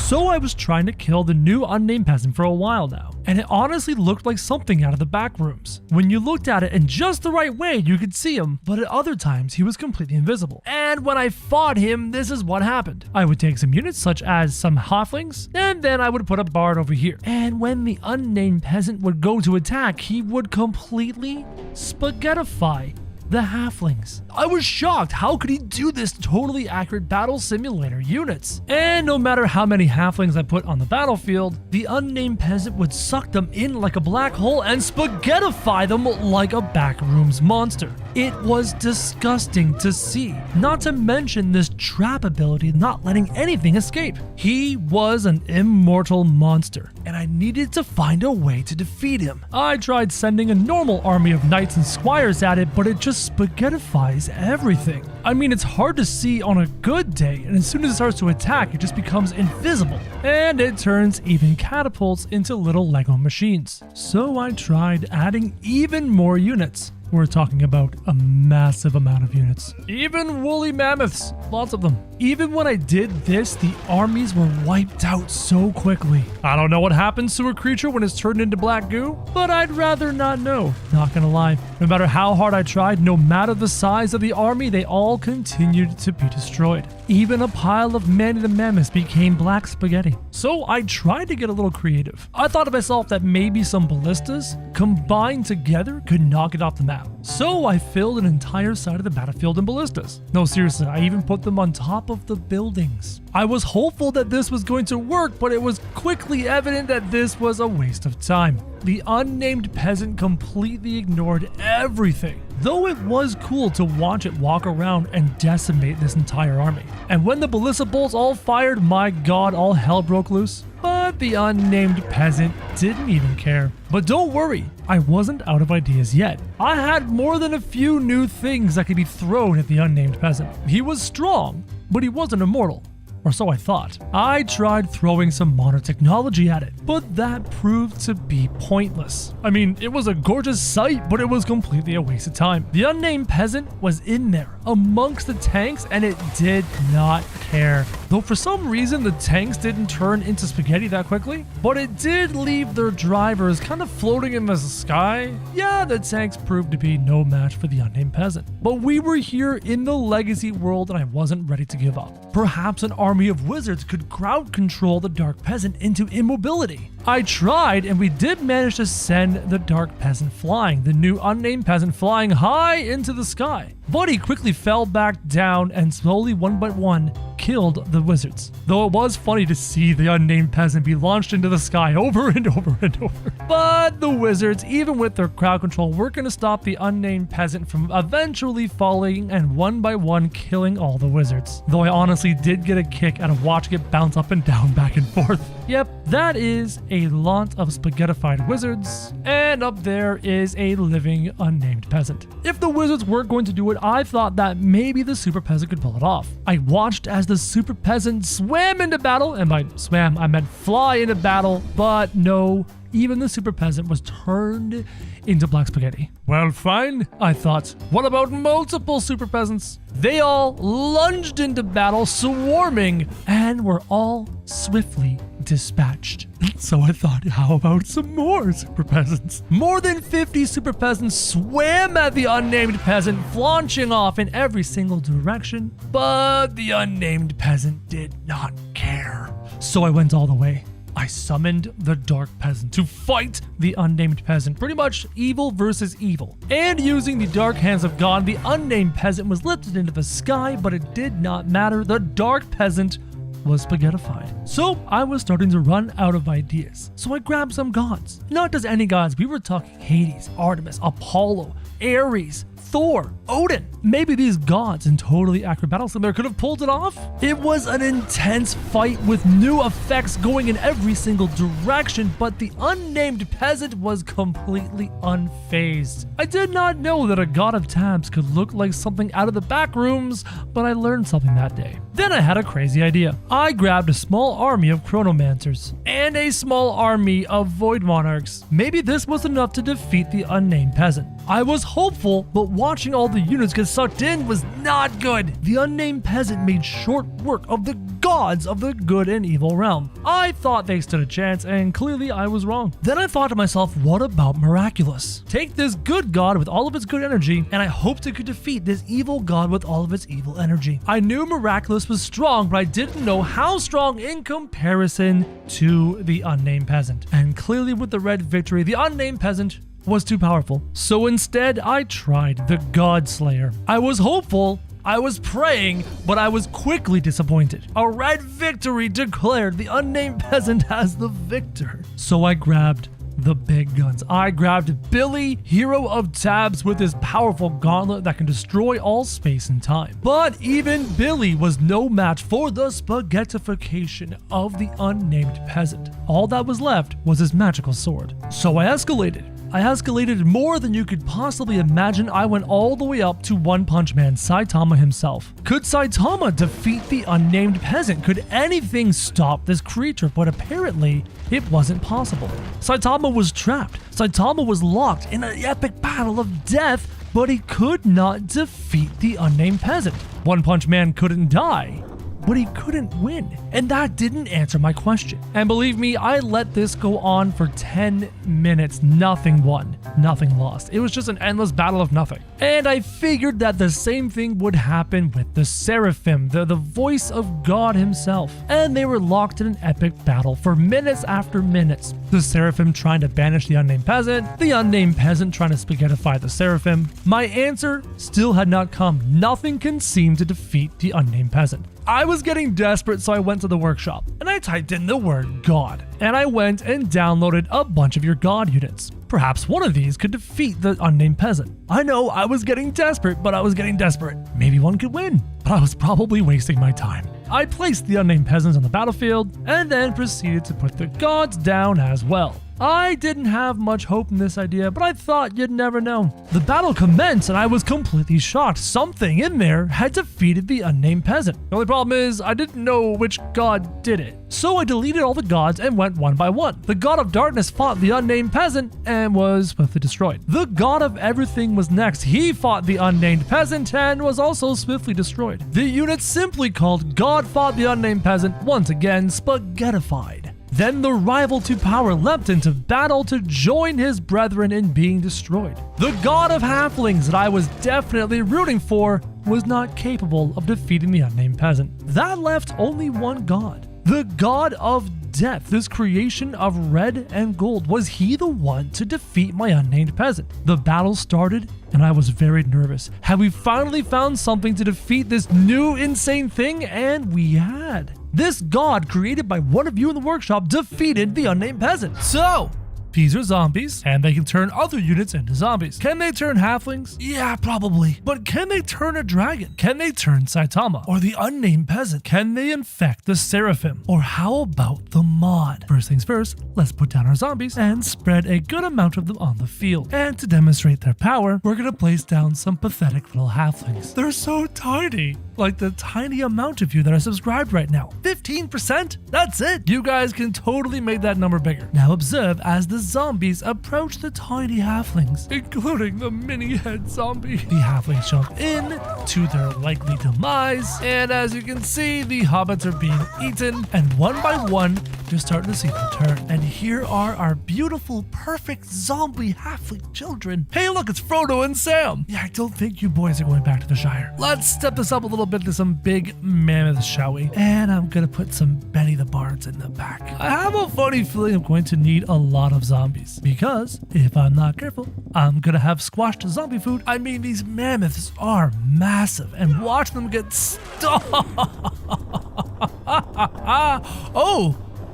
So I was trying to kill the new unnamed peasant for a while now, and it honestly looked like something out of the back rooms. When you looked at it in just the right way, you could see him, but at other times he was completely invisible. And when I fought him, this is what happened. I would take some units such as some halflings, and then I would put a bard over here. And when the unnamed peasant would go to attack, he would completely spaghettify the halflings. I was shocked. How could he do this totally accurate battle simulator units? And no matter how many halflings I put on the battlefield, the unnamed peasant would suck them in like a black hole and spaghettify them like a backrooms monster. It was disgusting to see, not to mention this trap ability not letting anything escape. He was an immortal monster, and I needed to find a way to defeat him. I tried sending a normal army of knights and squires at it, but it just spaghettifies everything. I mean, it's hard to see on a good day, and as soon as it starts to attack, it just becomes invisible. And it turns even catapults into little Lego machines. So I tried adding even more units. We're talking about a massive amount of units. Even woolly mammoths, lots of them. Even when I did this, the armies were wiped out so quickly. I don't know what happens to a creature when it's turned into black goo, but I'd rather not know, not gonna lie. No matter how hard I tried, no matter the size of the army, they all continued to be destroyed. Even a pile of Manny the Mammoths became black spaghetti. So I tried to get a little creative. I thought to myself that maybe some ballistas combined together could knock it off the map. So I filled an entire side of the battlefield in ballistas. No, seriously, I even put them on top of the buildings. I was hopeful that this was going to work, but it was quickly evident that this was a waste of time. The unnamed peasant completely ignored everything, though it was cool to watch it walk around and decimate this entire army. And when the ballista bolts all fired, my god, all hell broke loose. But the unnamed peasant didn't even care. But don't worry, I wasn't out of ideas yet. I had more than a few new things that could be thrown at the unnamed peasant. He was strong, but he wasn't immortal. Or so I thought. I tried throwing some modern technology at it, but that proved to be pointless. I mean, it was a gorgeous sight, but it was completely a waste of time. The unnamed peasant was in there, amongst the tanks, and it did not care. Though for some reason, the tanks didn't turn into spaghetti that quickly, but it did leave their drivers kind of floating in the sky. Yeah, the tanks proved to be no match for the unnamed peasant. But we were here in the legacy world, and I wasn't ready to give up. Perhaps an army of wizards could crowd control the dark peasant into immobility. I tried, and we did manage to send the dark peasant flying, the new unnamed peasant flying high into the sky. But he quickly fell back down and slowly, one by one, killed the wizards. Though it was funny to see the unnamed peasant be launched into the sky over and over and over. But the wizards, even with their crowd control, were going to stop the unnamed peasant from eventually falling and one by one killing all the wizards. Though I honestly did get a kick out of watching it bounce up and down, back and forth. Yep, that is a lot of spaghettified wizards, and up there is a living unnamed peasant. If the wizards weren't going to do it, I thought that maybe the super peasant could pull it off. I watched as the super peasant swam into battle, and by swam I meant fly into battle, but no, even the super peasant was turned into black spaghetti. Well, fine, I thought. What about multiple super peasants? They all lunged into battle, swarming, and were all swiftly dispatched. So I thought, how about some more super peasants? More than 50 super peasants swam at the unnamed peasant, flaunching off in every single direction, but the unnamed peasant did not care. So I went all the way. I summoned the dark peasant to fight the unnamed peasant, pretty much evil versus evil. And using the dark hands of God, the unnamed peasant was lifted into the sky, but it did not matter. The dark peasant was spaghettified. So I was starting to run out of ideas. So I grabbed some gods. Not just any gods, we were talking Hades, Artemis, Apollo, Ares, Thor, Odin. Maybe these gods in totally accurate battle simulator could have pulled it off. It was an intense fight with new effects going in every single direction, but the unnamed peasant was completely unfazed. I did not know that a god of tabs could look like something out of the back rooms, but I learned something that day. Then I had a crazy idea. I grabbed a small army of chronomancers and a small army of void monarchs. Maybe this was enough to defeat the unnamed peasant. I was hopeful, but watching all the units get sucked in was not good. The Unnamed Peasant made short work of the gods of the good and evil realm. I thought they stood a chance, and clearly I was wrong. Then I thought to myself, what about Miraculous? Take this good god with all of its good energy, and I hoped it could defeat this evil god with all of its evil energy. I knew Miraculous was strong, but I didn't know how strong in comparison to the Unnamed Peasant. And clearly with the red victory, the Unnamed Peasant was too powerful. So instead, I tried the God Slayer. I was hopeful, I was praying, but I was quickly disappointed. A red victory declared the Unnamed Peasant as the victor. So I grabbed the big guns. I grabbed Billy, hero of Tabs, with his powerful gauntlet that can destroy all space and time. But even Billy was no match for the spaghettification of the Unnamed Peasant. All that was left was his magical sword. So I escalated. I escalated more than you could possibly imagine. I went all the way up to One Punch Man Saitama himself. Could Saitama defeat the Unnamed Peasant? Could anything stop this creature? But apparently, it wasn't possible. Saitama was trapped. Saitama was locked in an epic battle of death, but he could not defeat the Unnamed Peasant. One Punch Man couldn't die, but he couldn't win. And that didn't answer my question. And believe me, I let this go on for 10 minutes. Nothing won, nothing lost. It was just an endless battle of nothing. And I figured that the same thing would happen with the Seraphim, the voice of God himself. And they were locked in an epic battle for minutes after minutes. The Seraphim trying to banish the Unnamed Peasant, the Unnamed Peasant trying to spaghettify the Seraphim. My answer still had not come. Nothing can seem to defeat the Unnamed Peasant. I was getting desperate, so I went to the workshop and I typed in the word God. And I went and downloaded a bunch of your God units. Perhaps one of these could defeat the Unnamed Peasant. I know I was getting desperate, but I was getting desperate. Maybe one could win, but I was probably wasting my time. I placed the Unnamed Peasants on the battlefield and then proceeded to put the gods down as well. I didn't have much hope in this idea, but I thought you'd never know. The battle commenced and I was completely shocked. Something in there had defeated the Unnamed Peasant. The only problem is I didn't know which god did it. So I deleted all the gods and went one by one. The god of darkness fought the Unnamed Peasant and was swiftly destroyed. The god of everything was next. He fought the Unnamed Peasant and was also swiftly destroyed. The unit simply called God fought the Unnamed Peasant once again spaghettified. Then the rival to power leapt into battle to join his brethren in being destroyed. The god of halflings that I was definitely rooting for was not capable of defeating the Unnamed Peasant. That left only one god. The god of death, this creation of red and gold. Was he the one to defeat my Unnamed Peasant? The battle started and I was very nervous. Had we finally found something to defeat this new insane thing? And we had. This god created by one of you in the workshop defeated the Unnamed Peasant. So, these are zombies, and they can turn other units into zombies. Can they turn halflings? Yeah, probably. But can they turn a dragon? Can they turn Saitama? Or the Unnamed Peasant? Can they infect the Seraphim? Or how about the mod? First things first, let's put down our zombies and spread a good amount of them on the field. And to demonstrate their power, we're gonna place down some pathetic little halflings. They're so tiny. Like the tiny amount of you that are subscribed right now. 15%? That's it. You guys can totally make that number bigger. Now observe as the zombies approach the tiny halflings, including the mini head zombie. The halflings jump in to their likely demise, and as you can see, the hobbits are being eaten, and one by one, you're starting to see them turn. And here are our beautiful, perfect zombie halfling children. Hey, look, it's Frodo and Sam. Yeah, I don't think you boys are going back to the Shire. Let's step this up a little bit to some big mammoths, shall we? And I'm gonna put some Benny the Bards in the back. I have a funny feeling I'm going to need a lot of zombies, because if I'm not careful, I'm gonna have squashed zombie food. I mean, these mammoths are massive, and watch them get stuck.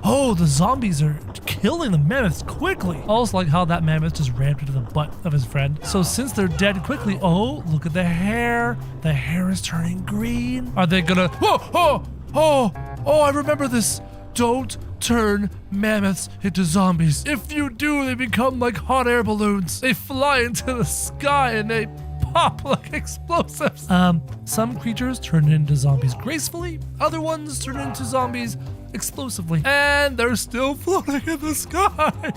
Oh, the zombies are killing the mammoths quickly. Also like how that mammoth just rammed into the butt of his friend. So since they're dead quickly, oh, look at the hair. The hair is turning green. Are they gonna, oh, I remember this. Don't turn mammoths into zombies. If you do, they become like hot air balloons. They fly into the sky and they pop like explosives. Some creatures turn into zombies gracefully. Other ones turn into zombies explosively. And they're still floating in the sky.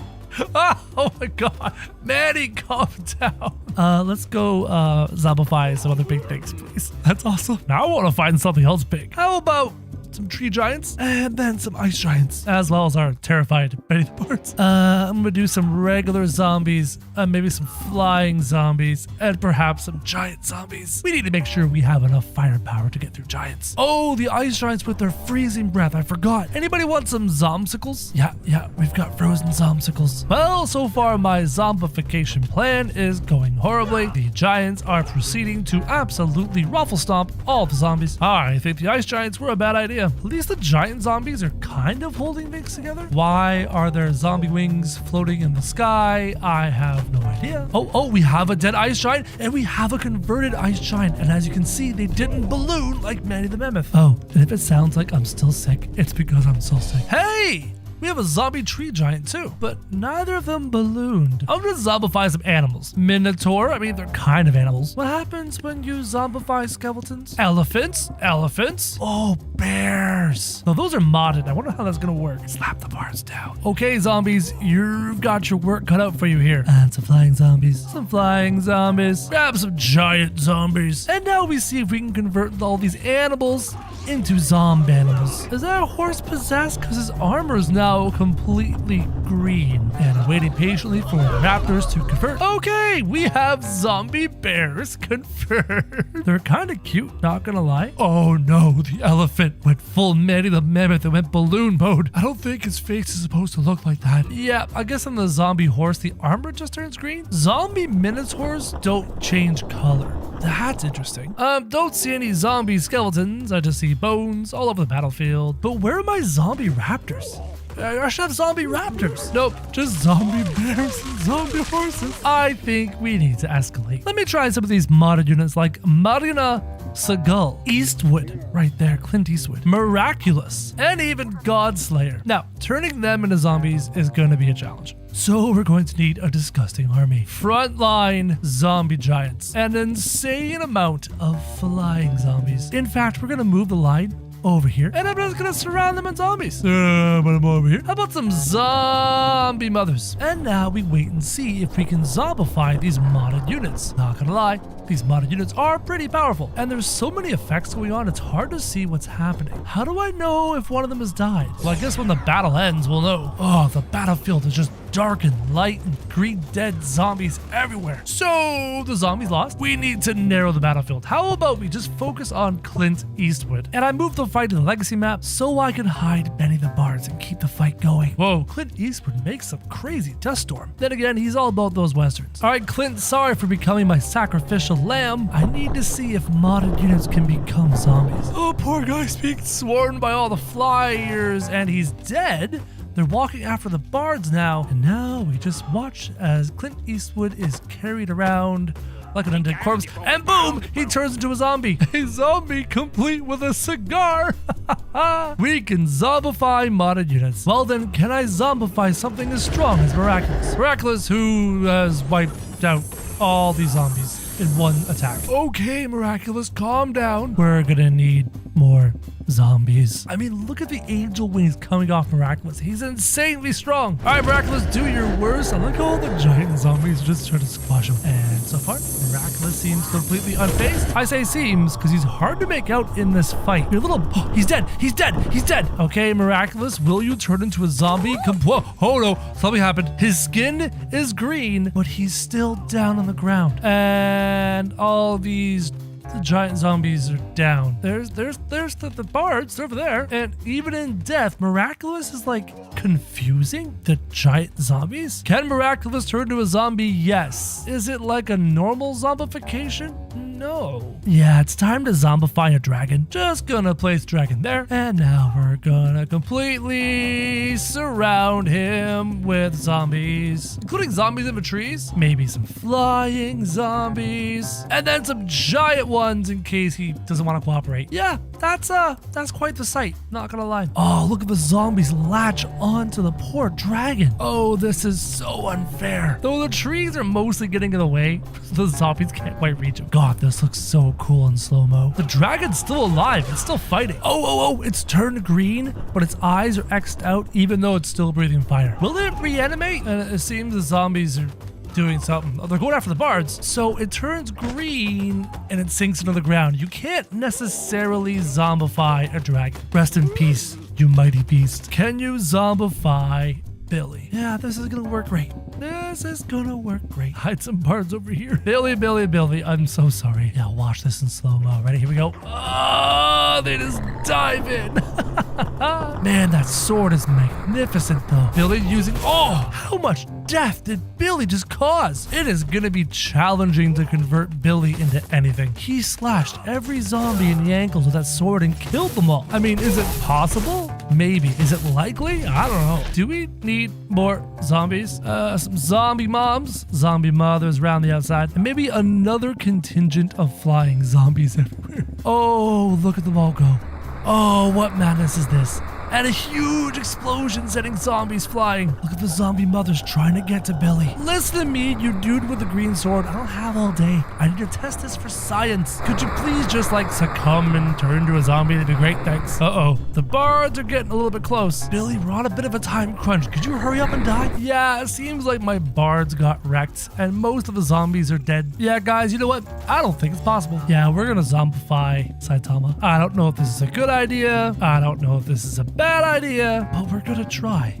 Oh my god. Manny, calm down. Let's go zombify some other big things, please. That's awesome. Now I want to find something else big. How about some tree giants and then some ice giants, as well as our terrified Betty the Bards. I'm gonna do some regular zombies, maybe some flying zombies, and perhaps some giant zombies. We need to make sure we have enough firepower to get through giants. Oh, the ice giants with their freezing breath. I forgot. Anybody want some zombsicles? Yeah, we've got frozen zombsicles. Well, so far my zombification plan is going horribly. The giants are proceeding to absolutely ruffle stomp all the zombies. I think the ice giants were a bad idea. At least the giant zombies are kind of holding things together. Why are there zombie wings floating in the sky? I have no idea. Oh, we have a dead ice giant and we have a converted ice giant. And as you can see, they didn't balloon like Manny the Mammoth. Oh, and if it sounds like I'm still sick, it's because I'm so sick. Hey! We have a zombie tree giant too, but neither of them ballooned. I'm gonna zombify some animals. Minotaur, I mean, they're kind of animals. What happens when you zombify skeletons? Elephants? Oh, bears. So those are modded. I wonder how that's gonna work. Slap the bars down. Okay, zombies, you've got your work cut out for you here. And some flying zombies. Grab some giant zombies. And now we see if we can convert all these animals into zombie animals. Is that a horse possessed? Because his armor is now completely green. And I'm waiting patiently for the raptors to convert. Okay, we have zombie bears confirmed. They're kind of cute, not gonna lie. Oh no, the elephant went full Manny the Mammoth and went balloon mode. I don't think his face is supposed to look like that. Yeah, I guess on the zombie horse, the armor just turns green. Zombie minotaurs don't change color. That's interesting. Don't see any zombie skeletons. I just see bones all over the battlefield. But where are my zombie raptors? I should have zombie raptors. Nope, just zombie bears and zombie horses. I think we need to escalate. Let me try some of these modded units like Marina Seagull, Eastwood, right there, Clint Eastwood, Miraculous, and even Godslayer. Now, turning them into zombies is going to be a challenge. So we're going to need a disgusting army. Frontline zombie giants. An insane amount of flying zombies. In fact, we're going to move the line over here, and I'm just gonna surround them in zombies. But I'm over here. How about some zombie mothers? And now we wait and see if we can zombify these modded units. Not gonna lie, these modded units are pretty powerful, and there's so many effects going on, it's hard to see what's happening. How do I know if one of them has died? Well, I guess when the battle ends, we'll know. Oh, the battlefield is just dark and light and green dead zombies everywhere. So the zombies lost. We need to narrow the battlefield. How about we just focus on Clint Eastwood? And I moved the fight to the legacy map so I can hide Benny the Bards and keep the fight going. Whoa, Clint Eastwood makes some crazy dust storm. Then again, he's all about those westerns. All right, Clint, sorry for becoming my sacrificial lamb. I need to see if modded units can become zombies. Oh, poor guy's being swarmed by all the flyers and he's dead. They're walking after the bards now, and now we just watch as Clint Eastwood is carried around like an undead corpse, and boom, he turns into a zombie. A zombie complete with a cigar. We can zombify modded units. Well then, can I zombify something as strong as Miraculous? Miraculous, who has wiped out all these zombies in one attack. Okay, Miraculous, calm down. We're gonna need more zombies. I mean, look at the angel wings coming off Miraculous. He's insanely strong. All right, Miraculous, do your worst. I look at all the giant zombies just trying to squash him. And so far, Miraculous seems completely unfazed. I say seems because he's hard to make out in this fight. You're a little, oh, he's dead. Okay, Miraculous, will you turn into a zombie? Whoa, oh no, something happened. His skin is green, but he's still down on the ground. And all these giant zombies are down. There's the bards, they're over there. And even in death, Miraculous is like confusing the giant zombies. Can Miraculous turn to a zombie? Yes. Is it like a normal zombification? No. Yeah, it's time to zombify a dragon. Just gonna place dragon there. And now we're gonna completely surround him with zombies, including zombies in the trees, maybe some flying zombies, and then some giant ones in case he doesn't want to cooperate. Yeah, that's quite the sight, not gonna lie. Oh, look at the zombies latch onto the poor dragon. Oh, this is so unfair. Though the trees are mostly getting in the way, the zombies can't quite reach him. God, this looks so cool in slow-mo. The dragon's still alive. It's still fighting. Oh, it's turned green, but its eyes are X'd out even though it's still breathing fire. Will it reanimate? And it seems the zombies are doing something. Oh, they're going after the bards. So it turns green and it sinks into the ground. You can't necessarily zombify a dragon. Rest in peace, you mighty beast. Can you zombify Billy? Yeah, this is gonna work great. This is gonna work great. Hide some bards over here. Billy, Billy, Billy. I'm so sorry. Yeah, watch this in slow-mo. Ready? Here we go. Oh, they just dive in. Man, that sword is magnificent, though. Billy using... Oh, how much death did Billy just cause? It is gonna be challenging to convert Billy into anything. He slashed every zombie in the ankles with that sword and killed them all. I mean, is it possible? Maybe. Is it likely? I don't know. Do we need more zombies? Some zombie moms, zombie mothers around the outside, and maybe another contingent of flying zombies everywhere. Oh, look at them all go. Oh, what madness is this? And a huge explosion sending zombies flying. Look at the zombie mothers trying to get to Billy. Listen to me, you dude with the green sword. I don't have all day. I need to test this for science. Could you please just like succumb and turn into a zombie? That'd be great, thanks. Uh-oh, the bards are getting a little bit close. Billy, we're on a bit of a time crunch. Could you hurry up and die? Yeah, it seems like my bards got wrecked and most of the zombies are dead. Yeah, guys, you know what? I don't think it's possible. Yeah, we're gonna zombify Saitama. I don't know if this is a good idea. I don't know if this is a bad idea, but we're gonna try.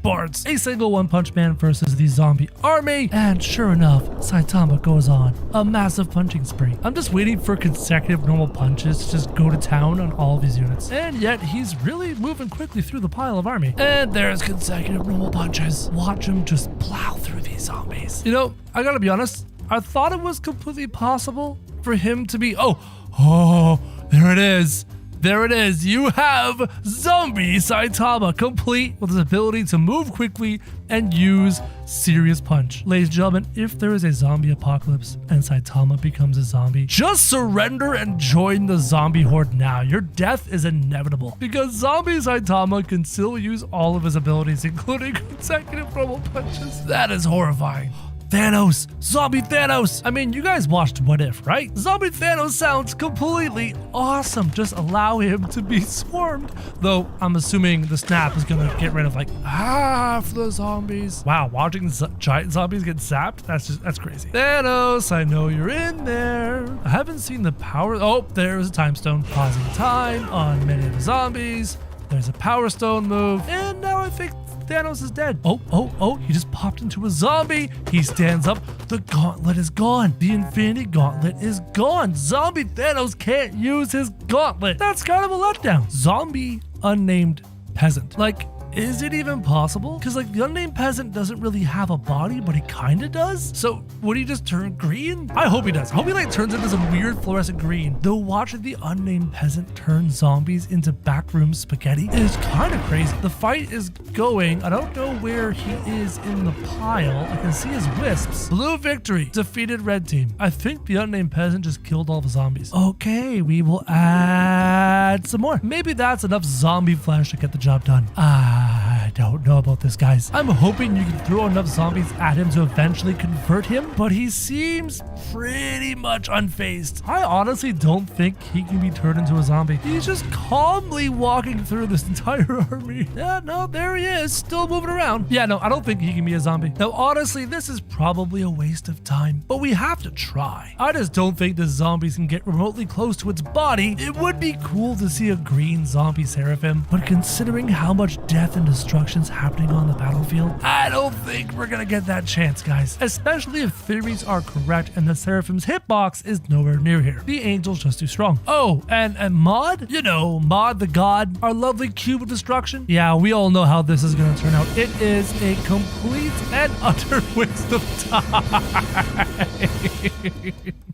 Bards. A single one-punch man versus the zombie army, and sure enough, Saitama goes on a massive punching spree. I'm just waiting for consecutive normal punches to just go to town on all of his units, and yet he's really moving quickly through the pile of army. And there's consecutive normal punches. Watch him just plow through these zombies. You know, I gotta be honest, I thought it was completely possible for him to be... Oh, there it is. There it is. You have Zombie Saitama, complete with his ability to move quickly and use serious punch. Ladies and gentlemen, if there is a zombie apocalypse and Saitama becomes a zombie, just surrender and join the zombie horde now. Your death is inevitable because Zombie Saitama can still use all of his abilities, including consecutive normal punches. That is horrifying. Thanos! Zombie Thanos! I mean, you guys watched What If, right? Zombie Thanos sounds completely awesome. Just allow him to be swarmed. Though, I'm assuming the snap is gonna get rid of like half the zombies. Wow, watching giant zombies get zapped? That's crazy. Thanos, I know you're in there. I haven't seen the power. Oh, there's a time stone. Pausing time on many of the zombies. There's a power stone move. And now I think Thanos is dead. Oh, he just popped into a zombie. He stands up. The gauntlet is gone. The Infinity Gauntlet is gone. Zombie Thanos can't use his gauntlet. That's kind of a letdown. Zombie Unnamed Peasant. Like, is it even possible? Because like the Unnamed Peasant doesn't really have a body, but he kind of does. So would he just turn green? I hope he does. I hope he like turns into some weird fluorescent green. Though watching the Unnamed Peasant turn zombies into backroom spaghetti is kind of crazy. The fight is going. I don't know where he is in the pile. I can see his wisps. Blue victory. Defeated red team. I think the Unnamed Peasant just killed all the zombies. Okay, we will add some more. Maybe that's enough zombie flesh to get the job done. I don't know about this, guys. I'm hoping you can throw enough zombies at him to eventually convert him, but he seems pretty much unfazed. I honestly don't think he can be turned into a zombie. He's just calmly walking through this entire army. Yeah, no, there he is, still moving around. Yeah, no, I don't think he can be a zombie. Now, honestly, this is probably a waste of time, but we have to try. I just don't think the zombies can get remotely close to its body. It would be cool to see a green zombie Seraphim, but considering how much death and destruction's happening on the battlefield, I don't think we're gonna get that chance, guys. Especially if theories are correct and the Seraphim's hitbox is nowhere near here. The angel's just too strong. Oh, and Mod? You know, Mod the god, our lovely cube of destruction. Yeah, we all know how this is gonna turn out. It is a complete and utter waste of time.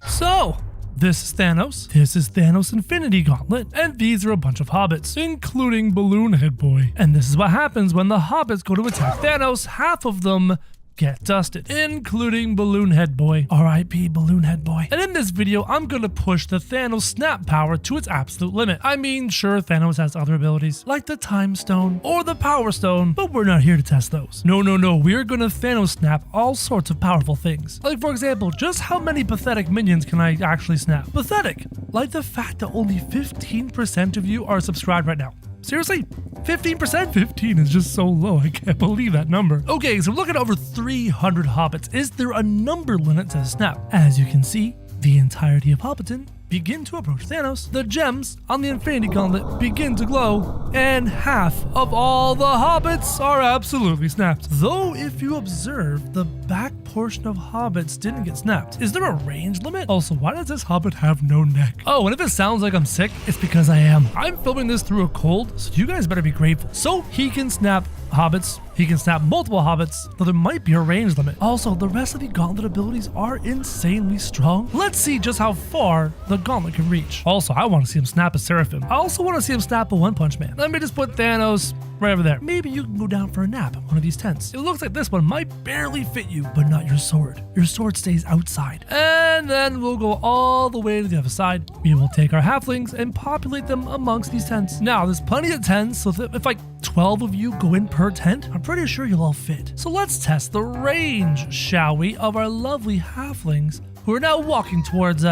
So, this is Thanos, this is Thanos' Infinity Gauntlet, and these are a bunch of hobbits, including Balloon Head Boy. And this is what happens when the hobbits go to attack Thanos. Half of them get dusted, including Balloon Head Boy. R.I.P. Balloon Head Boy. And in this video, I'm gonna push the Thanos snap power to its absolute limit. I mean, sure, Thanos has other abilities, like the Time Stone or the Power Stone, but we're not here to test those. No, we're gonna Thanos snap all sorts of powerful things. Like, for example, just how many pathetic minions can I actually snap? Pathetic! Like the fact that only 15% of you are subscribed right now. Seriously? 15%? 15 is just so low. I can't believe that number. Okay, so we're looking at over 300 hobbits. Is there a number limit to snap? As you can see, the entirety of Hobbiton begin to approach Thanos. The gems on the Infinity Gauntlet begin to glow, and half of all the hobbits are absolutely snapped. Though if you observe, the back portion of hobbits didn't get snapped. Is there a range limit? Also, why does this hobbit have no neck? Oh, and if it sounds like I'm sick, it's because I am. I'm filming this through a cold, so you guys better be grateful. So he can snap hobbits. He can snap multiple hobbits, though there might be a range limit. Also, the rest of the gauntlet abilities are insanely strong. Let's see just how far the gauntlet can reach. Also, I want to see him snap a Seraphim. I also want to see him snap a One Punch Man. Let me just put Thanos right over there. Maybe you can go down for a nap in one of these tents. It looks like this one might barely fit you, but not your sword. Your sword stays outside. And then we'll go all the way to the other side. We will take our halflings and populate them amongst these tents. Now, there's plenty of tents, so that if like 12 of you go in per tent, I'm pretty sure you'll all fit. So let's test the range, shall we, of our lovely halflings who are now walking towards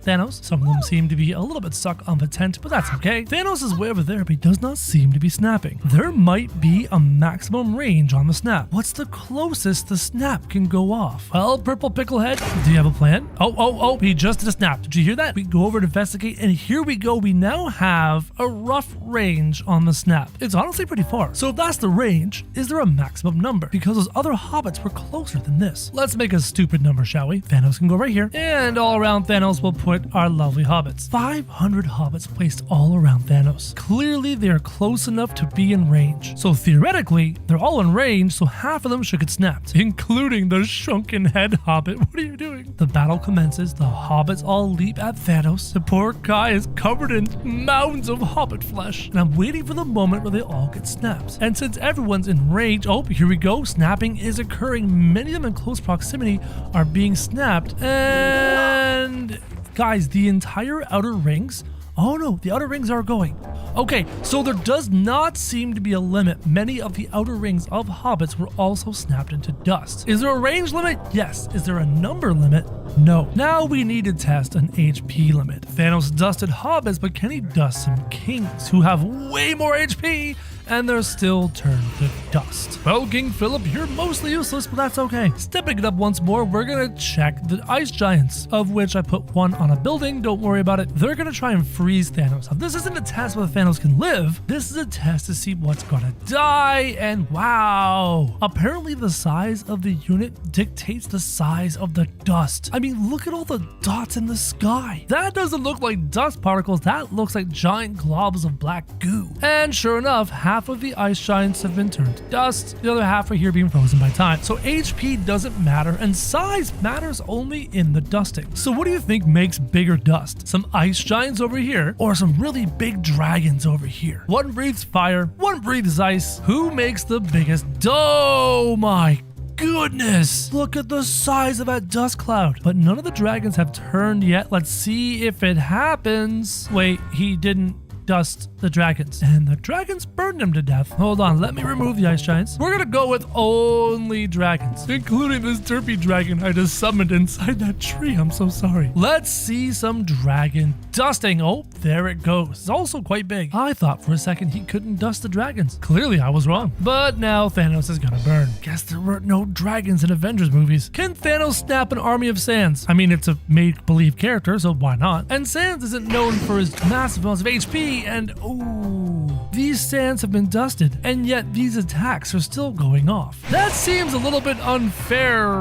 Thanos. Some of them seem to be a little bit stuck on the tent, but that's okay. Thanos is way over there, but he does not seem to be snapping. There might be a maximum range on the snap. What's the closest the snap can go off? Well, Purple Picklehead, do you have a plan? Oh, he just did a snap. Did you hear that? We go over to investigate, and here we go. We now have a rough range on the snap. It's honestly pretty far. So if that's the range, is there a maximum number? Because those other hobbits were closer than this. Let's make a stupid number, shall we? Thanos can go right here, and all around Thanos we'll put our lovely hobbits. 500 hobbits placed all around Thanos. Clearly, they are close enough to be in range. So theoretically, they're all in range, so half of them should get snapped, including the shrunken head hobbit. What are you doing? The battle commences. The hobbits all leap at Thanos. The poor guy is covered in mounds of hobbit flesh, and I'm waiting for the moment where they all get snapped. And since everyone's in range, oh, here we go. Snapping is occurring. Many of them in close proximity are being snapped, and guys, the entire outer rings, oh no, the outer rings are going. Okay, so there does not seem to be a limit. Many of the outer rings of hobbits were also snapped into dust. Is there a range limit? Yes. Is there a number limit? No. Now we need to test an HP limit. Thanos dusted hobbits, but can he dust some kings who have way more HP? And they're still turned to dust. Well, King Philip, you're mostly useless, but that's okay. Stepping it up once more, we're gonna check the ice giants, of which I put one on a building. Don't worry about it. They're gonna try and freeze Thanos. Now, this isn't a test whether Thanos can live. This is a test to see what's gonna die. And wow, apparently the size of the unit dictates the size of the dust. I mean, look at all the dots in the sky. That doesn't look like dust particles. That looks like giant globs of black goo. And sure enough, half of the ice giants have been turned to dust. The other half are here being frozen by time. So HP doesn't matter, and size matters only in the dusting. So what do you think makes bigger dust? Some ice giants over here, or some really big dragons over here? One breathes fire, one breathes ice. Who makes the biggest? Oh my goodness! Look at the size of that dust cloud. But none of the dragons have turned yet. Let's see if it happens. Wait, he didn't dust the dragons, and the dragons burned him to death. Hold on, let me remove the ice giants. We're gonna go with only dragons, including this derpy dragon I just summoned inside that tree. I'm so sorry. Let's see some dragon dusting. Oh, there it goes. It's also quite big. I thought for a second he couldn't dust the dragons. Clearly I was wrong. But now Thanos is gonna burn. Guess there were no dragons in Avengers movies. Can Thanos snap an army of Sans? I mean, it's a make-believe character, so why not? And Sans isn't known for his massive amounts of HP, and ooh, these Sans have been dusted, and yet these attacks are still going off. That seems a little bit unfair,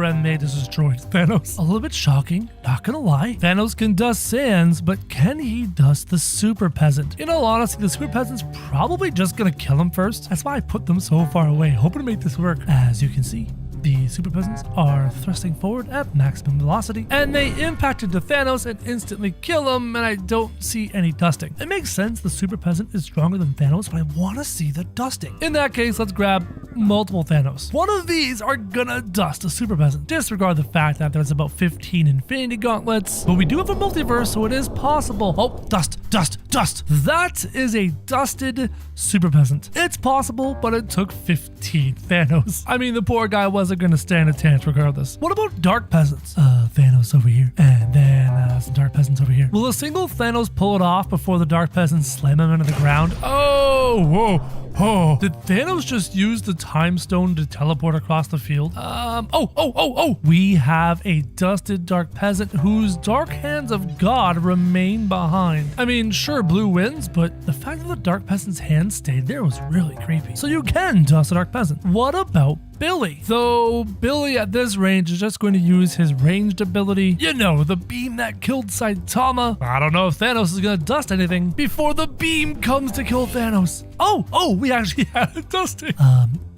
and they just destroyed Thanos. A little bit shocking, not gonna lie. Thanos can dust Sans, but can he dust the Super Peasant? In all honesty, the Super Peasant's probably just gonna kill him first. That's why I put them so far away, hoping to make this work. As you can see, the Super Peasants are thrusting forward at maximum velocity, and they impact into Thanos and instantly kill him, and I don't see any dusting. It makes sense the Super Peasant is stronger than Thanos, but I want to see the dusting. In that case, let's grab multiple Thanos. One of these are gonna dust a Super Peasant. Disregard the fact that there's about 15 Infinity Gauntlets, but we do have a multiverse, so it is possible. Oh, dust. Dust. That is a dusted super peasant. It's possible, but it took 15 Thanos. I mean, the poor guy wasn't going to stand a chance regardless. What about dark peasants? Thanos over here. And then some dark peasants over here. Will a single Thanos pull it off before the dark peasants slam him into the ground? Oh, whoa. Oh, did Thanos just use the time stone to teleport across the field? Oh. We have a dusted dark peasant whose dark hands of God remain behind. I mean, sure, blue wins, but the fact that the dark peasant's hands stayed there was really creepy. So you can dust a dark peasant. What about Billy? Though Billy at this range is just going to use his ranged ability. You know, the beam that killed Saitama. I don't know if Thanos is going to dust anything before the beam comes to kill Thanos. Oh, we actually had it dusting.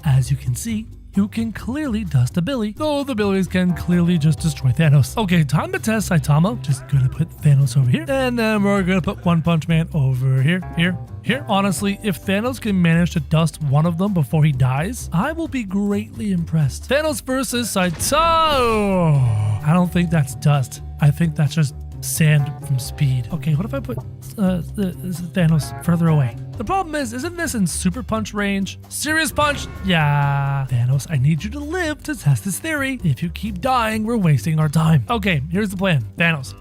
As you can see, you can clearly dust a Billy, though the Billies can clearly just destroy Thanos. Okay, time to test Saitama. Just gonna put Thanos over here, and then we're gonna put One Punch Man over here. Honestly, if Thanos can manage to dust one of them before he dies, I will be greatly impressed. Thanos versus Saitama. I don't think that's dust. I think that's just sand from speed. Okay, what if I put Thanos further away? The problem is, isn't this in super punch range? Serious punch? Yeah. Thanos, I need you to live to test this theory. If you keep dying, we're wasting our time. Okay, here's the plan. Thanos.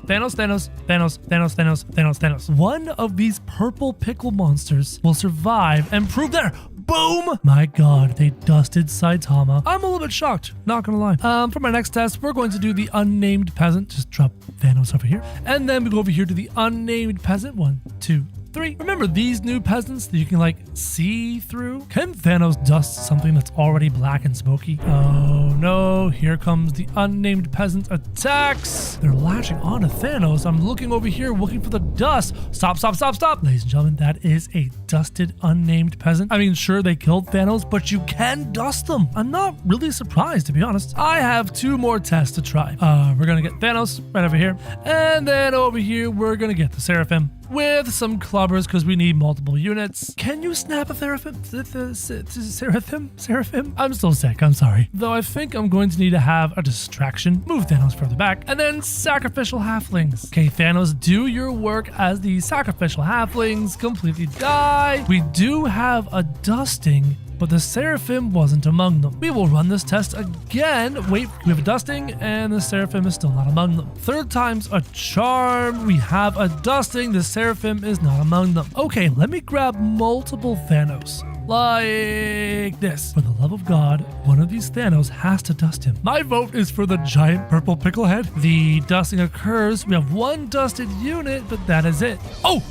One of these purple pickle monsters will survive and prove their boom! My God, they dusted Saitama. I'm a little bit shocked, not gonna lie. For my next test, we're going to do the Unnamed Peasant. Just drop Thanos over here. And then we go over here to the Unnamed Peasant. 1, 2, 3. Remember these new peasants that you can like see through? Can Thanos dust something that's already black and smoky? Oh no, here comes the Unnamed Peasant attacks. They're latching on to Thanos. I'm looking over here looking for the dust. Stop. Ladies and gentlemen, that is a dusted Unnamed Peasant. I mean, sure, they killed Thanos, but you can dust them. I'm not really surprised, to be honest. I have 2 more tests to try. We're gonna get Thanos right over here. And then over here, we're gonna get the Seraphim with some clubbers because we need multiple units. Can you snap a Seraphim? I'm still sick, I'm sorry. Though I think I'm going to need to have a distraction. Move Thanos further back. And then sacrificial halflings. Okay, Thanos, do your work as the sacrificial halflings completely die. We do have a dusting, but the Seraphim wasn't among them. We will run this test again. Wait, we have a dusting and the Seraphim is still not among them. 3rd time's a charm. We have a dusting. The Seraphim is not among them. Okay, let me grab multiple Thanos. Like this. For the love of God, one of these Thanos has to dust him. My vote is for the giant purple pickle head. The dusting occurs. We have 1 dusted unit, but that is it. Oh,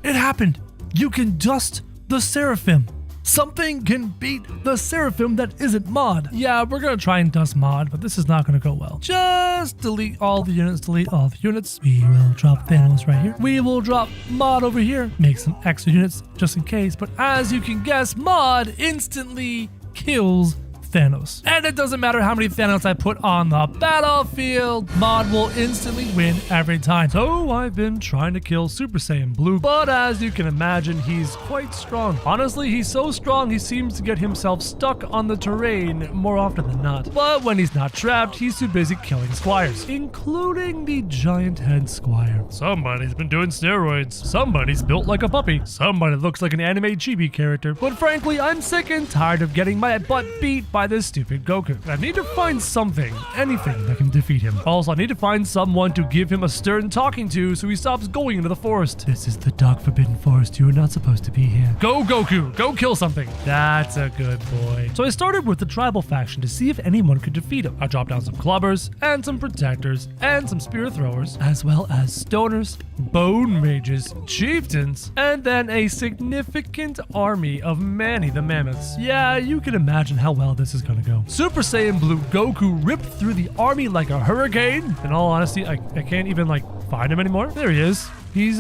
it happened. You can dust the Seraphim. Something can beat the Seraphim that isn't Mod. Yeah, we're gonna try and dust Mod, but this is not gonna go well. Just delete all the units, We will drop Thanos right here. We will drop Mod over here. Make some extra units just in case, but as you can guess, Mod instantly kills Thanos. And it doesn't matter how many Thanos I put on the battlefield, Mod will instantly win every time. So I've been trying to kill Super Saiyan Blue, but as you can imagine, he's quite strong. Honestly, he's so strong, he seems to get himself stuck on the terrain more often than not. But when he's not trapped, he's too busy killing squires, including the giant head squire. Somebody's been doing steroids. Somebody's built like a puppy. Somebody looks like an anime chibi character. But frankly, I'm sick and tired of getting my butt beat by this stupid Goku. I need to find something, anything that can defeat him. Also, I need to find someone to give him a stern talking to so he stops going into the forest. This is the dark forbidden forest. You are not supposed to be here. Go Goku, go kill something. That's a good boy. So I started with the tribal faction to see if anyone could defeat him. I dropped down some clubbers and some protectors and some spear throwers, as well as stoners, bone mages, chieftains, and then a significant army of Manny the Mammoths. Yeah, you can imagine how well this is gonna go. Super Saiyan Blue Goku ripped through the army like a hurricane. In all honesty, I can't even find him anymore. There he is. He's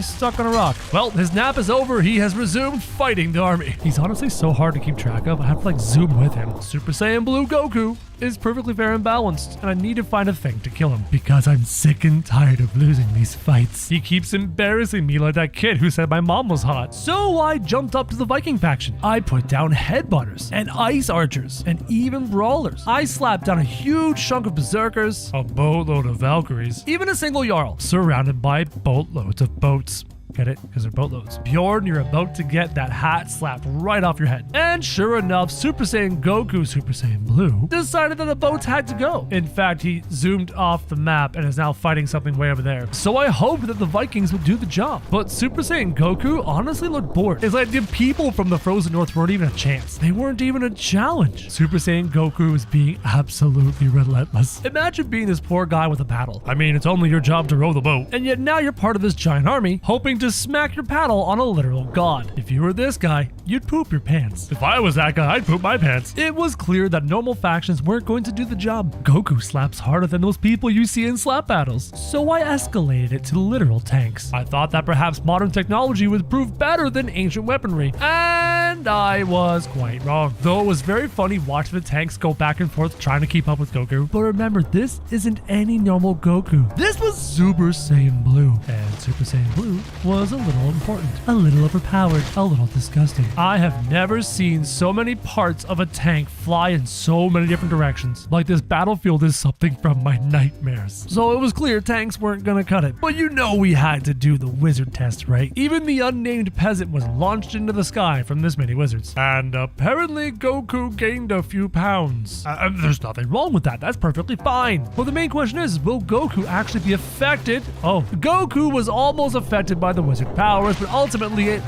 stuck on a rock. Well, his nap is over. He has resumed fighting the army. He's honestly so hard to keep track of. I have to zoom with him. Super Saiyan Blue Goku is perfectly fair and balanced, and I need to find a thing to kill him because I'm sick and tired of losing these fights. He keeps embarrassing me like that kid who said my mom was hot. So I jumped up to the Viking faction. I put down headbutters and ice archers and even brawlers. I slapped down a huge chunk of berserkers, a boatload of Valkyries, even a single Jarl, surrounded by boatloads of boats. Get it? Because they're boatloads. Bjorn, you're about to get that hat slapped right off your head. And sure enough, Super Saiyan Goku, Super Saiyan Blue, decided that the boats had to go. In fact, he zoomed off the map and is now fighting something way over there. So I hope that the Vikings will do the job. But Super Saiyan Goku honestly looked bored. It's like the people from the Frozen North weren't even a chance. They weren't even a challenge. Super Saiyan Goku is being absolutely relentless. Imagine being this poor guy with a paddle. I mean, it's only your job to row the boat. And yet now you're part of this giant army, hoping to smack your paddle on a literal god. If you were this guy, you'd poop your pants. If I was that guy, I'd poop my pants. It was clear that normal factions weren't going to do the job. Goku slaps harder than those people you see in slap battles. So I escalated it to literal tanks. I thought that perhaps modern technology would prove better than ancient weaponry. And I was quite wrong. Though it was very funny watching the tanks go back and forth trying to keep up with Goku. But remember, this isn't any normal Goku. This was Super Saiyan Blue. And Super Saiyan Blue was a little important, a little overpowered, a little disgusting. I have never seen so many parts of a tank fly in so many different directions. Like this battlefield is something from my nightmares. So it was clear tanks weren't gonna cut it. But you know we had to do the wizard test, right? Even the unnamed peasant was launched into the sky from this many wizards. And apparently Goku gained a few pounds. There's nothing wrong with that. That's perfectly fine. But the main question is, will Goku actually be affected? Oh, Goku was almost affected by the wizard powers, but ultimately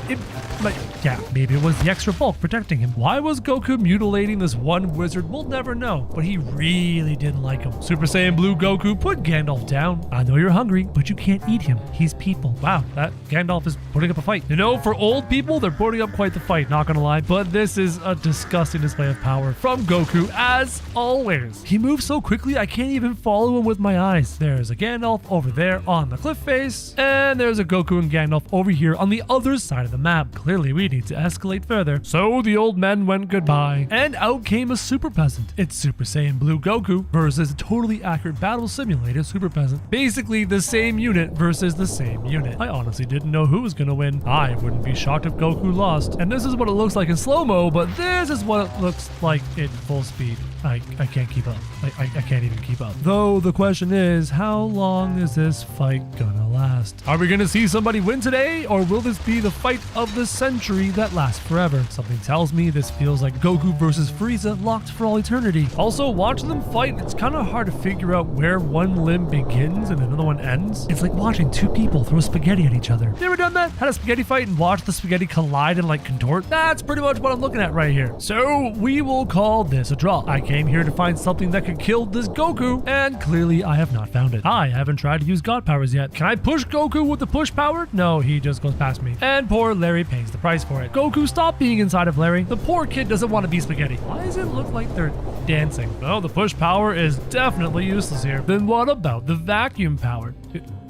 maybe it was the extra bulk protecting him. Why was Goku mutilating this one wizard? We'll never know, but he really didn't like him. Super Saiyan Blue Goku put Gandalf down. I know you're hungry, but you can't eat him. He's people. Wow, that Gandalf is putting up a fight. You know, for old people, they're putting up quite the fight, not gonna lie, but this is a disgusting display of power from Goku, as always. He moves so quickly, I can't even follow him with my eyes. There's a Gandalf over there on the cliff face, and there's a Goku and Gandalf over here on the other side of the map. Clearly, we need to escalate further. So the old men went goodbye, and out came a super peasant. It's Super Saiyan Blue Goku versus a totally accurate battle simulated super peasant. Basically, the same unit versus the same unit. I honestly didn't know who was gonna win. I wouldn't be shocked if Goku lost. And this is what it looks like in slow-mo, but this is what it looks like in full speed. I can't keep up. I can't even keep up. Though the question is, how long is this fight gonna last? Are we gonna see somebody win today, or will this be the fight of the century that lasts forever? Something tells me this feels like Goku versus Frieza locked for all eternity. Also, watching them fight, it's kind of hard to figure out where one limb begins and another one ends. It's like watching two people throw spaghetti at each other. You ever done that? Had a spaghetti fight and watched the spaghetti collide and like contort? That's pretty much what I'm looking at right here. So we will call this a draw. I came here to find something that could kill this Goku, and clearly I have not found it. I haven't tried to use God powers yet. Can I push Goku with the push power? No, he just goes past me. And poor Larry pays the price for it. Goku, stop being inside of Larry. The poor kid doesn't want to be spaghetti. Why does it look like they're dancing? No, the push power is definitely useless here. Then what about the vacuum power?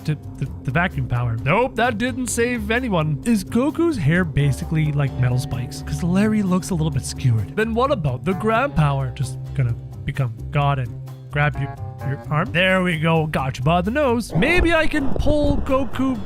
The vacuum power. Nope, that didn't save anyone. Is Goku's hair basically like metal spikes? Because Larry looks a little bit skewered. Then what about the grab power? Just gonna become God and grab your arm. There we go. Got you by the nose. Maybe I can pull Goku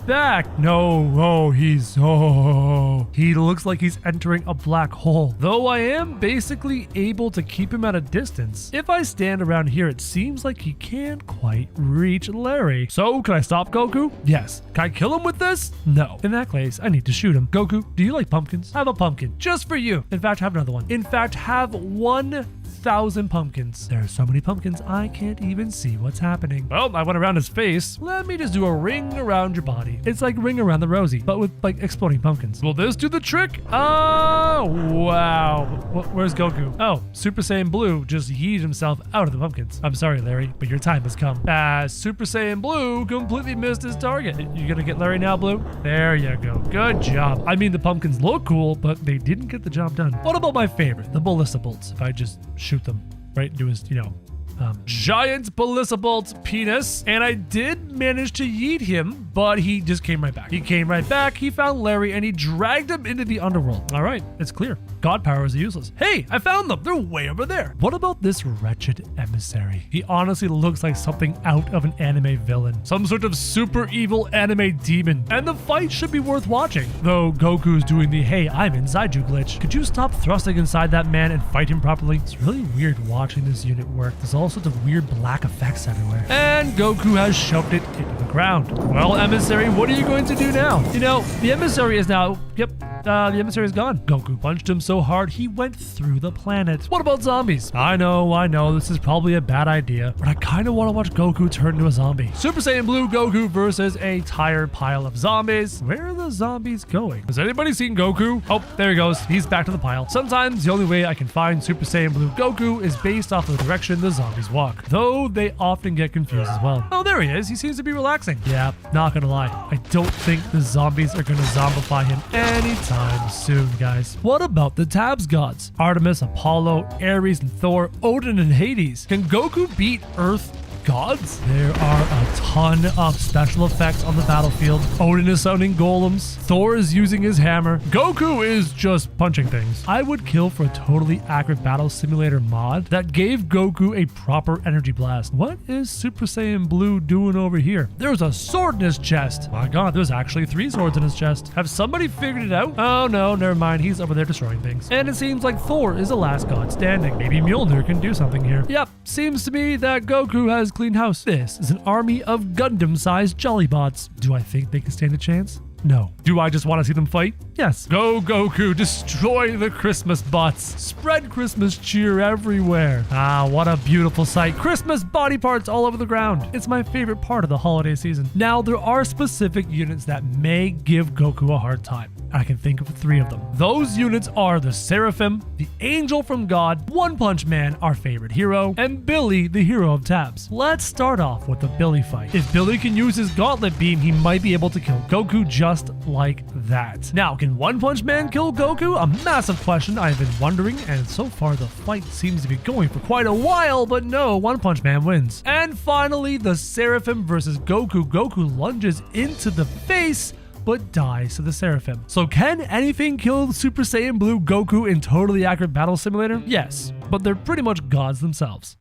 back. No, he looks like he's entering a black hole. Though I am basically able to keep him at a distance. If I stand around here, it seems like he can't quite reach Larry. So can I stop Goku? Yes. Can I kill him with this? No. In that case, I need to shoot him. Goku, do you like pumpkins? Have a pumpkin just for you. In fact, have another one. In fact, have 1,000 pumpkins. There are so many pumpkins, I can't even see what's happening. Well, I went around his face. Let me just do a ring around your body. It's like ring around the rosy, but with like exploding pumpkins. Will this do the trick? Oh, wow. Where's Goku? Oh, Super Saiyan Blue just yeeted himself out of the pumpkins. I'm sorry, Larry, but your time has come. Super Saiyan Blue completely missed his target. You gonna get Larry now, Blue? There you go. Good job. I mean, the pumpkins look cool, but they didn't get the job done. What about my favorite, the ballista bolts? If I just shoot them right into his, giant ballista bolt penis, and I did manage to yeet him, but he just came right back. He came right back, he found Larry, and he dragged him into the underworld. All right, it's clear. God powers are useless. Hey, I found them. They're way over there. What about this wretched emissary? He honestly looks like something out of an anime villain. Some sort of super evil anime demon. And the fight should be worth watching. Though Goku's doing the hey, I'm inside you glitch. Could you stop thrusting inside that man and fight him properly? It's really weird watching this unit work. There's all sorts of weird black effects everywhere. And Goku has shoved it into the ground. Well, emissary, what are you going to do now? You know, the emissary is now... Yep, the emissary is gone. Goku punched him so hard he went through the planet. What about zombies? I know, this is probably a bad idea, but I kind of want to watch Goku turn into a zombie. Super Saiyan Blue Goku versus a tired pile of zombies. Where are the zombies going? Has anybody seen Goku? Oh, there he goes. He's back to the pile. Sometimes the only way I can find Super Saiyan Blue Goku is based off of the direction the zombies walk, though they often get confused as well. Oh, there he is. He seems to be relaxing. Yeah, not gonna lie. I don't think the zombies are gonna zombify him anytime soon, guys. What about the Tabs gods? Artemis, Apollo, Ares, and Thor, Odin, and Hades. Can Goku beat Earth gods? There are a ton of special effects on the battlefield. Odin is summoning golems. Thor is using his hammer. Goku is just punching things. I would kill for a totally accurate battle simulator mod that gave Goku a proper energy blast. What is Super Saiyan Blue doing over here? There's a sword in his chest. My god, there's actually 3 swords in his chest. Have somebody figured it out? Oh no, never mind. He's over there destroying things. And it seems like Thor is the last god standing. Maybe Mjolnir can do something here. Yep, seems to me that Goku has clean house. This is an army of Gundam-sized Jollybots. Do I think they can stand a chance? No. Do I just want to see them fight? Yes. Go Goku, destroy the Christmas bots. Spread Christmas cheer everywhere. Ah, what a beautiful sight. Christmas body parts all over the ground. It's my favorite part of the holiday season. Now, there are specific units that may give Goku a hard time. I can think of 3 of them. Those units are the Seraphim, the Angel from God, One Punch Man, our favorite hero, and Billy, the hero of Tabs. Let's start off with the Billy fight. If Billy can use his gauntlet beam, he might be able to kill Goku just like that. Now, can One Punch Man kill Goku? A massive question I've been wondering, and so far the fight seems to be going for quite a while, but no, One Punch Man wins. And finally, the Seraphim versus Goku. Goku lunges into the face, but dies to the Seraphim. So can anything kill Super Saiyan Blue Goku in totally accurate battle simulator? Yes, but they're pretty much gods themselves.